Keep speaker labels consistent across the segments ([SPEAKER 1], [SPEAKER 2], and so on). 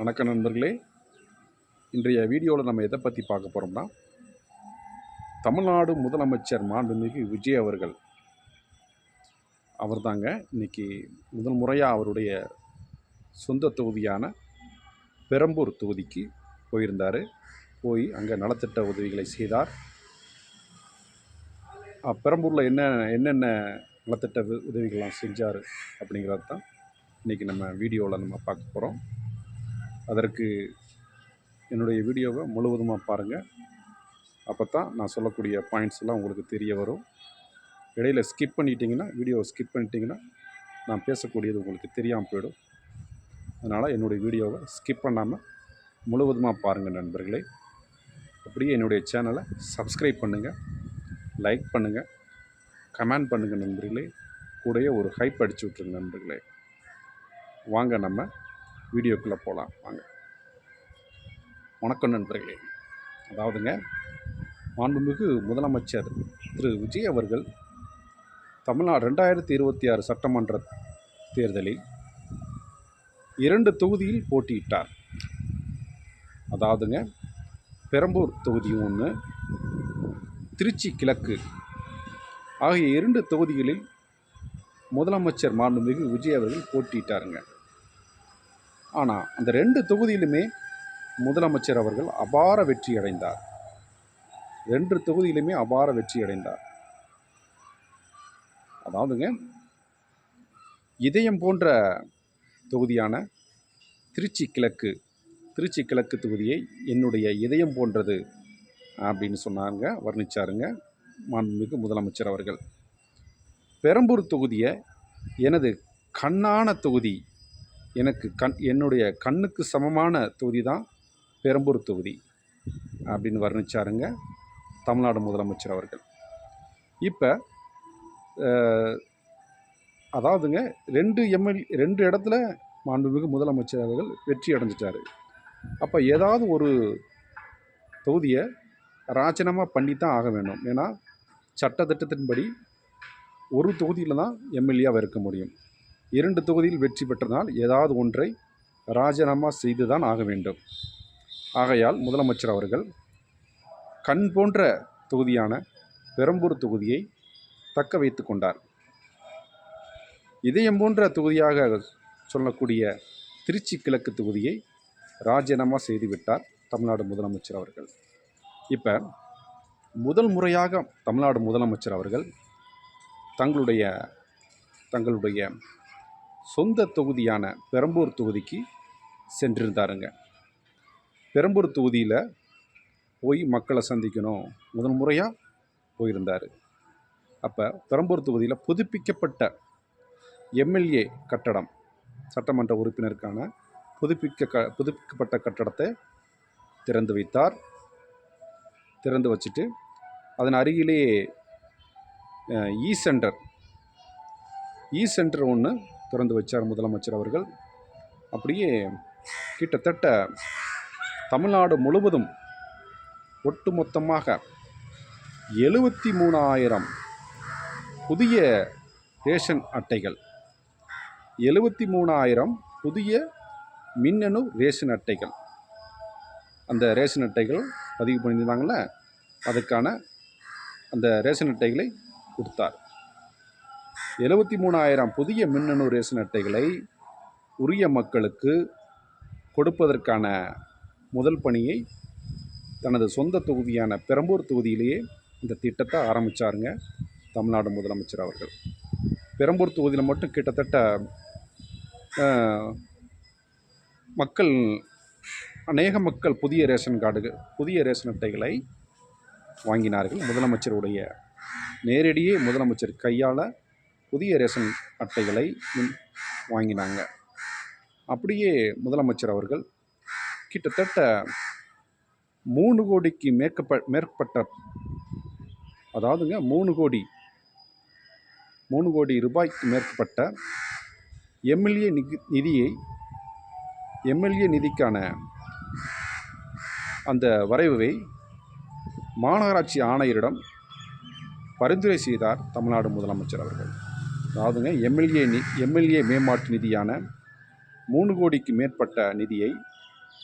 [SPEAKER 1] வணக்கம் நண்பர்களே. இன்றைய வீடியோவில் நம்ம எதை பற்றி பார்க்க போகிறோம்னா, தமிழ்நாடு முதலமைச்சர் மாண்புமிகு விஜய் அவர்கள் தாங்க இன்றைக்கி முதல் முறையாக அவருடைய சொந்த தொகுதியான பெரம்பூர் தொகுதிக்கு போயிருந்தார். போய் அங்கே நலத்திட்ட உதவிகளை செய்தார். பெரம்பூரில் என்னென்ன நலத்திட்ட உதவிகள்லாம் செஞ்சார் அப்படிங்கிறது தான் இன்றைக்கி நம்ம வீடியோவில் நம்ம பார்க்க போகிறோம். அதற்கு என்னுடைய வீடியோவை முழுவதுமாக பாருங்கள். அப்போ தான் நான் சொல்லக்கூடிய பாயிண்ட்ஸ் எல்லாம் உங்களுக்கு தெரிய வரும். இடையில் ஸ்கிப் பண்ணிட்டீங்கன்னா நான் பேசக்கூடியது உங்களுக்கு தெரியாமல் போயிடும். அதனால் என்னுடைய வீடியோவை ஸ்கிப் பண்ணாமல் முழுவதுமாக பாருங்கள் நண்பர்களே. அப்படியே என்னுடைய சேனலை சப்ஸ்கிரைப் பண்ணுங்கள், லைக் பண்ணுங்கள், கமெண்ட் பண்ணுங்கள் நண்பர்களே. கூடயே ஒரு ஹைப் அடிச்சு விட்ருங்க நண்பர்களே. வாங்க நம்ம வீடியோக்குள்ளே போகலாம். வாங்க. வணக்கம் நண்பர்களே. அதாவதுங்க, மாண்புமிகு முதலமைச்சர் திரு விஜய் அவர்கள் தமிழ்நாடு 2026 சட்டமன்ற தேர்தலில் 2 தொகுதியில் போட்டியிட்டார். அதாவதுங்க, பெரம்பூர் தொகுதி 1, திருச்சி கிழக்கு ஆகிய 2 தொகுதிகளில் முதலமைச்சர் மாண்புமிகு விஜய் அவர்கள் போட்டியிட்டாருங்க. ஆனால் அந்த 2 தொகுதியிலுமே முதலமைச்சர் அவர்கள் அபார வெற்றி அடைந்தார். 2 தொகுதியிலுமே அபார வெற்றி அடைந்தார். அதாவதுங்க, இதயம் போன்ற தொகுதியான திருச்சி கிழக்கு தொகுதியை என்னுடைய இதயம் போன்றது அப்படின்னு சொன்னாங்க, வர்ணித்தாருங்க மாண்புமிகு முதலமைச்சர் அவர்கள். பெரம்பூர் தொகுதியை எனது கண்ணான தொகுதி, என்னுடைய கண்ணுக்கு சமமான தொகுதி தான் பெரம்பூர் தொகுதி அப்படின்னு வர்ணித்தாருங்க தமிழ்நாடு முதலமைச்சர் அவர்கள். இப்போ அதாவதுங்க, 2 இடத்துல மாண்புமிகு முதலமைச்சர் அவர்கள் வெற்றி அடைஞ்சிட்டார். அப்போ ஏதாவது ஒரு தொகுதியை ராஜினாமா பண்ணி தான் ஆக வேண்டும். ஏன்னா சட்டத்திட்டத்தின்படி ஒரு தொகுதியில் தான் எம்எல்ஏவாக இருக்க முடியும். 2 தொகுதியில் வெற்றி பெற்றதால் ஏதாவது ஒன்றை ராஜினாமா செய்து தான் ஆக வேண்டும். ஆகையால் முதலமைச்சர் அவர்கள் கண் போன்ற தொகுதியான பெரம்பூர் தொகுதியை தக்க வைத்து கொண்டார். இதயம் போன்ற தொகுதியாக சொல்லக்கூடிய திருச்சி கிழக்கு தொகுதியை ராஜினாமா செய்துவிட்டார் தமிழ்நாடு முதலமைச்சர் அவர்கள். இப்போ முதல் முறையாக தமிழ்நாடு முதலமைச்சர் அவர்கள் தங்களுடைய சொந்த தொகுதியான பெரம்பூர் தொகுதிக்கு சென்றிருந்தாருங்க. பெரம்பூர் தொகுதியில் போய் மக்களை சந்திக்கணும், முதல் முறையாக போயிருந்தார். அப்போ பெரம்பூர் தொகுதியில் புதுப்பிக்கப்பட்ட எம்எல்ஏ கட்டடம், சட்டமன்ற உறுப்பினருக்கான புதுப்பிக்கப்பட்ட கட்டடத்தை திறந்து வைத்தார். திறந்து வச்சுட்டு அதன் அருகிலே இ சென்டர் ஒன்று திறந்து வச்சார் முதலமைச்சர் அவர்கள். அப்படியே கிட்டத்தட்ட தமிழ்நாடு முழுவதும் ஒட்டுமொத்தமாக 73,000 புதிய ரேஷன் அட்டைகள், 73,000 புதிய மின்னணு ரேஷன் அட்டைகள், அந்த ரேஷன் அட்டைகள் பதிவு பண்ணியிருந்தாங்கள்ல, அதுக்கான அந்த ரேஷன் அட்டைகளை கொடுத்தார். 73,000 புதிய மின்னணு ரேஷன் அட்டைகளை உரிய மக்களுக்கு கொடுப்பதற்கான முதல் பணியை தனது சொந்த தொகுதியான பெரம்பூர் தொகுதியிலேயே இந்த திட்டத்தை ஆரம்பித்தாருங்க தமிழ்நாடு முதலமைச்சர் அவர்கள். பெரம்பூர் தொகுதியில் மட்டும் கிட்டத்தட்ட அநேக மக்கள் புதிய ரேஷன் அட்டைகளை வாங்கினார்கள். நேரடியே முதலமைச்சர் கையால் புதிய ரேஷன் அட்டைகளை வாங்கினாங்க. அப்படியே முதலமைச்சர் அவர்கள் கிட்டத்தட்ட 3 கோடிக்கு மேற்பட்ட, அதாவதுங்க 3 கோடி ரூபாய்க்கு மேற்பட்ட எம்எல்ஏ நிதிக்கான அந்த வரைவை மாநகராட்சி ஆணையரிடம் பரிந்துரை செய்தார் தமிழ்நாடு முதலமைச்சர் அவர்கள். அதாவதுங்க, எம்எல்ஏ மேம்பாட்டு நிதியான 3 கோடிக்கு மேற்பட்ட நிதியை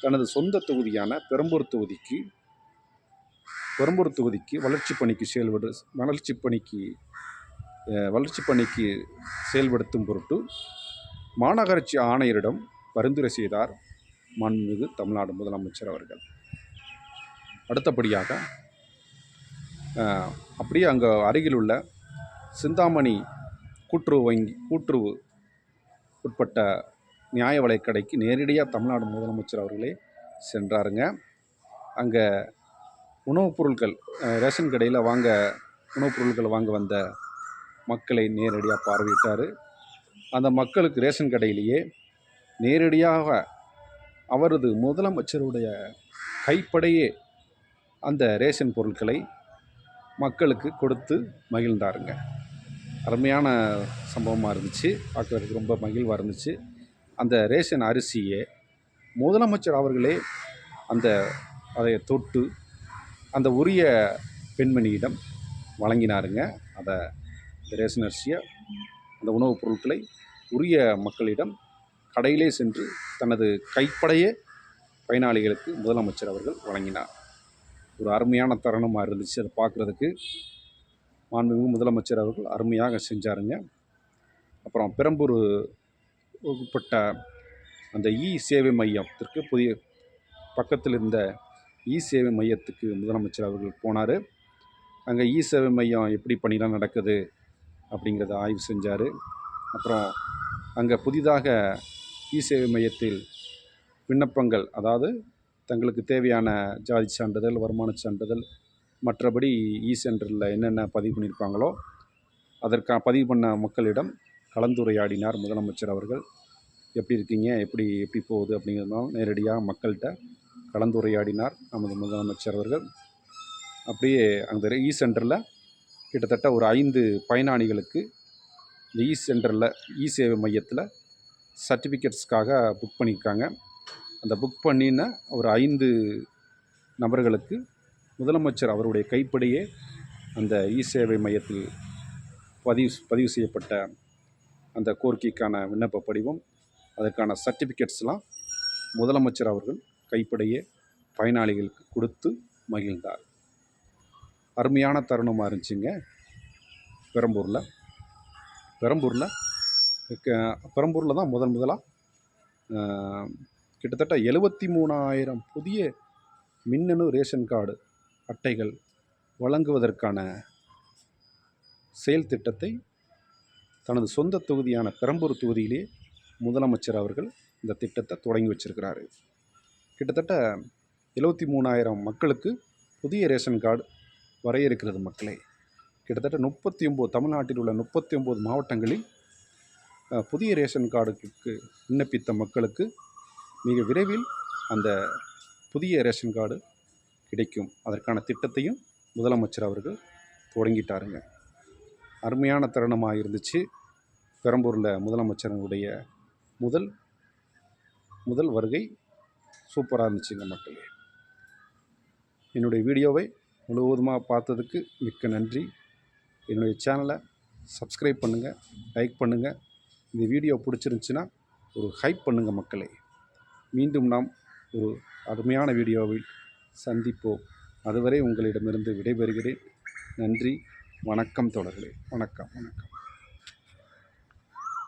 [SPEAKER 1] தனது சொந்த தொகுதியான பெரம்பூர் தொகுதிக்கு வளர்ச்சி பணிக்கு செயல்படுத்தும் பொருட்டு மாநகராட்சி ஆணையரிடம் பரிந்துரை செய்தார் மாண்புமிகு தமிழ்நாடு முதலமைச்சர் அவர்கள். அடுத்தபடியாக அப்படியே அங்கே அருகில் உள்ள சிந்தாமணி கூட்டுறவு உட்பட்ட நியாய விலைக்கடைக்கு நேரடியாக தமிழ்நாடு முதலமைச்சர் அவர்களே சென்றாருங்க. அங்கே உணவுப் பொருட்கள் ரேஷன் கடையில் உணவுப் பொருட்கள் வாங்க வந்த மக்களை நேரடியாக பார்வையிட்டார். அந்த மக்களுக்கு ரேஷன் கடையிலேயே நேரடியாக அவரது முதலமைச்சருடைய கைப்படையே அந்த ரேஷன் பொருட்களை மக்களுக்கு கொடுத்து மகிழ்ந்தாருங்க. அருமையான சம்பவமாக இருந்துச்சு, பார்க்குறதுக்கு ரொம்ப மகிழ்வாக இருந்துச்சு. அந்த ரேஷன் அரிசியை முதலமைச்சர் அவர்களே அதை தொட்டு அந்த உரிய பெண்மணியிடம் வழங்கினாருங்க. அந்த ரேஷன் அரிசியை, அந்த உணவுப் பொருட்களை உரிய மக்களிடம் கடையிலே சென்று தனது கைப்படையே பயனாளிகளுக்கு முதலமைச்சர் அவர்கள் வழங்கினார். ஒரு அருமையான தருணமாக இருந்துச்சு. அதை பார்க்குறதுக்கு மாண்புமிகு முதலமைச்சர் அவர்கள் அருமையாக செஞ்சாருங்க. அப்புறம் பெரம்பூர் உட்பட்ட அந்த சேவை மையத்திற்கு பக்கத்தில் இருந்த சேவை மையத்துக்கு முதலமைச்சர் அவர்கள் போனார். அங்கே சேவை மையம் எப்படி பணிலாம் நடக்குது அப்படிங்கிறத ஆய்வு செஞ்சார். அப்புறம் அங்கே புதிதாக சேவை மையத்தில் விண்ணப்பங்கள், அதாவது தங்களுக்கு தேவையான ஜாதி சான்றிதழ், வருமான சான்றிதழ், மற்றபடி சென்டரில் என்னென்ன பதிவு பண்ணியிருப்பாங்களோ அதற்காக பதிவு பண்ண மக்களிடம் கலந்துரையாடினார் முதலமைச்சர் அவர்கள். எப்படி இருக்கீங்க, எப்படி போகுது அப்படிங்கிறதுனால நேரடியாக மக்கள்கிட்ட கலந்துரையாடினார் நமது முதலமைச்சர் அவர்கள். அப்படியே அந்த சென்டரில் கிட்டத்தட்ட ஒரு 5 பயனாளிகளுக்கு இந்த சென்டரில் சேவை மையத்தில் சர்டிஃபிகேட்ஸ்க்காக புக் பண்ணியிருக்காங்க. அந்த புக் பண்ணின ஒரு 5 நபர்களுக்கு முதலமைச்சர் அவருடைய கைப்படையே அந்த சேவை மையத்தில் பதிவு செய்யப்பட்ட அந்த கோரிக்கைக்கான விண்ணப்ப படிவம், அதற்கான சர்டிஃபிகேட்ஸ்லாம் முதலமைச்சர் அவர்கள் கைப்படையே பயனாளிகளுக்கு கொடுத்து மகிழ்ந்தார். அருமையான தருணமாக இருந்துச்சுங்க. பெரம்பூரில் தான் முதலாக கிட்டத்தட்ட 73,000 புதிய மின்னணு ரேஷன் கார்டு அட்டைகள் வழங்குவதற்கான செயல் திட்டத்தை தனது சொந்த தொகுதியான பெரம்பூர் தொகுதியிலே முதலமைச்சர் அவர்கள் இந்த திட்டத்தை தொடங்கி வச்சிருக்கிறாரு. கிட்டத்தட்ட 73,000 மக்களுக்கு புதிய ரேஷன் கார்டு வர இருக்கிறது மக்களே. கிட்டத்தட்ட 39 தமிழ்நாட்டில் உள்ள 39 மாவட்டங்களில் புதிய ரேஷன் கார்டுக்கு விண்ணப்பித்த மக்களுக்கு மிக விரைவில் அந்த புதிய ரேஷன் கார்டு கிடைக்கும். அதற்கான திட்டத்தையும் முதலமைச்சர் அவர்கள் தொடங்கிட்டாருங்க. அருமையான தருணமாக இருந்துச்சு. பெரம்பூரில் முதலமைச்சருடைய முதல் வருகை சூப்பராக இருந்துச்சுங்க மக்களே. என்னுடைய வீடியோவை முழுவதுமாக பார்த்ததுக்கு மிக்க நன்றி. என்னுடைய சேனலை சப்ஸ்கிரைப் பண்ணுங்கள், லைக் பண்ணுங்கள். இந்த வீடியோ பிடிச்சிருந்துச்சின்னா ஒரு ஹைப் பண்ணுங்கள் மக்களே. மீண்டும் நாம் ஒரு அருமையான வீடியோவில் சந்திப்போம். அதுவரை உங்களிடமிருந்து விடைபெறுகிறேன். நன்றி, வணக்கம் தோழர்களே. வணக்கம்.